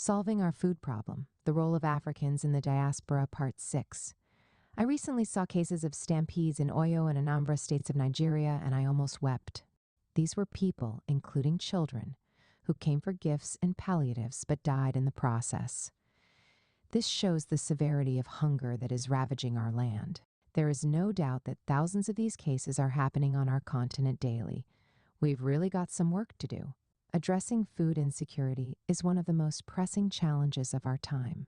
Solving Our Food Problem, The Role of Africans in the Diaspora, Part 6. I recently saw cases of stampedes in Oyo and Anambra states of Nigeria, and I almost wept. These were people, including children, who came for gifts and palliatives but died in the process. This shows the severity of hunger that is ravaging our land. There is no doubt that thousands of these cases are happening on our continent daily. We've really got some work to do. Addressing food insecurity is one of the most pressing challenges of our time.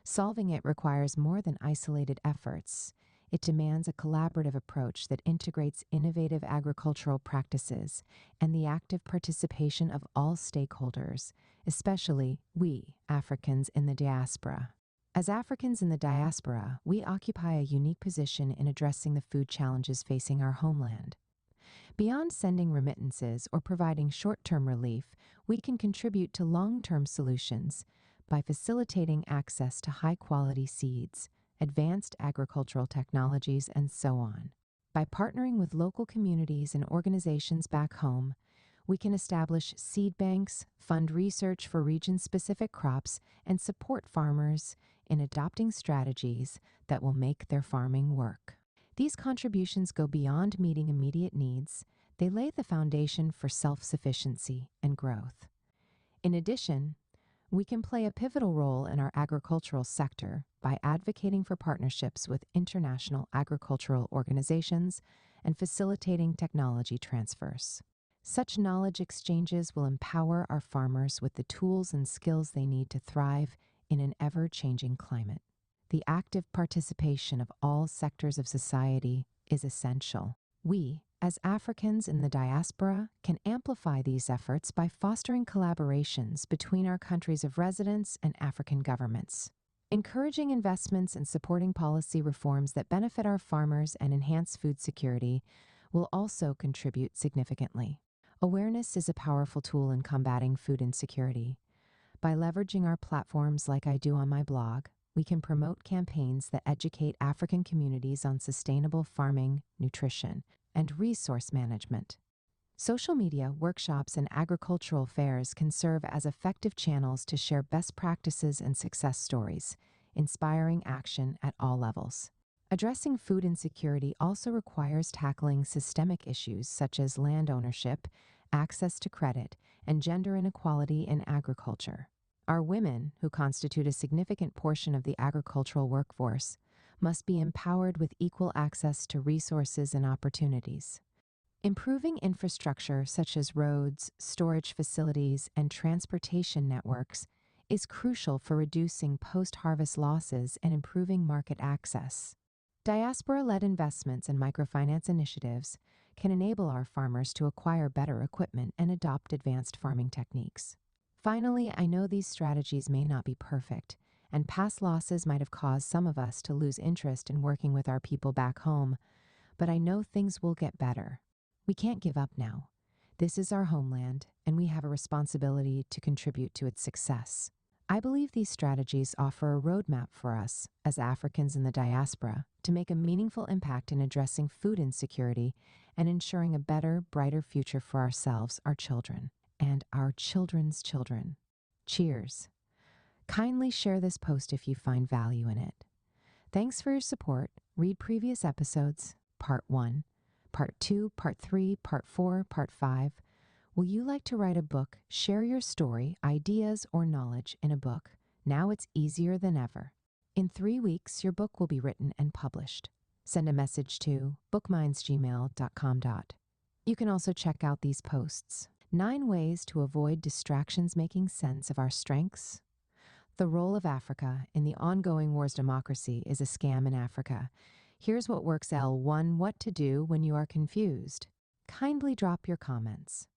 Solving it requires more than isolated efforts. It demands a collaborative approach that integrates innovative agricultural practices and the active participation of all stakeholders, especially we, Africans in the diaspora. As Africans in the diaspora, we occupy a unique position in addressing the food challenges facing our homeland. Beyond sending remittances or providing short-term relief, we can contribute to long-term solutions by facilitating access to high-quality seeds, advanced agricultural technologies, and so on. By partnering with local communities and organizations back home, we can establish seed banks, fund research for region-specific crops, and support farmers in adopting strategies that will make their farming work. These contributions go beyond meeting immediate needs. They lay the foundation for self-sufficiency and growth. In addition, we can play a pivotal role in our agricultural sector by advocating for partnerships with international agricultural organizations and facilitating technology transfers. Such knowledge exchanges will empower our farmers with the tools and skills they need to thrive in an ever-changing climate. The active participation of all sectors of society is essential. We, as Africans in the diaspora, can amplify these efforts by fostering collaborations between our countries of residence and African governments. Encouraging investments and supporting policy reforms that benefit our farmers and enhance food security will also contribute significantly. Awareness is a powerful tool in combating food insecurity. By leveraging our platforms like I do on my blog, we can promote campaigns that educate African communities on sustainable farming, nutrition, and resource management. Social media, workshops, and agricultural fairs can serve as effective channels to share best practices and success stories, inspiring action at all levels. Addressing food insecurity also requires tackling systemic issues such as land ownership, access to credit, and gender inequality in agriculture. Our women, who constitute a significant portion of the agricultural workforce, must be empowered with equal access to resources and opportunities. Improving infrastructure such as roads, storage facilities, and transportation networks is crucial for reducing post-harvest losses and improving market access. Diaspora-led investments and microfinance initiatives can enable our farmers to acquire better equipment and adopt advanced farming techniques. Finally, I know these strategies may not be perfect, and past losses might have caused some of us to lose interest in working with our people back home, but I know things will get better. We can't give up now. This is our homeland, and we have a responsibility to contribute to its success. I believe these strategies offer a roadmap for us, as Africans in the diaspora, to make a meaningful impact in addressing food insecurity and ensuring a better, brighter future for ourselves, our children, and our children's children. Cheers. Kindly share this post if you find value in it. Thanks for your support. Read previous episodes, Part 1, Part 2, Part 3, Part 4, Part 5. Will you like to write a book? Share your story, ideas, or knowledge in a book. Now it's easier than ever. In 3 weeks, your book will be written and published. Send a message to bookmindsgmail.com. You can also check out these posts. 9 ways to avoid distractions making sense of our strengths. The role of Africa in the ongoing wars democracy is a scam in Africa. Here's what works. L1. What to do when you are confused. Kindly drop your comments.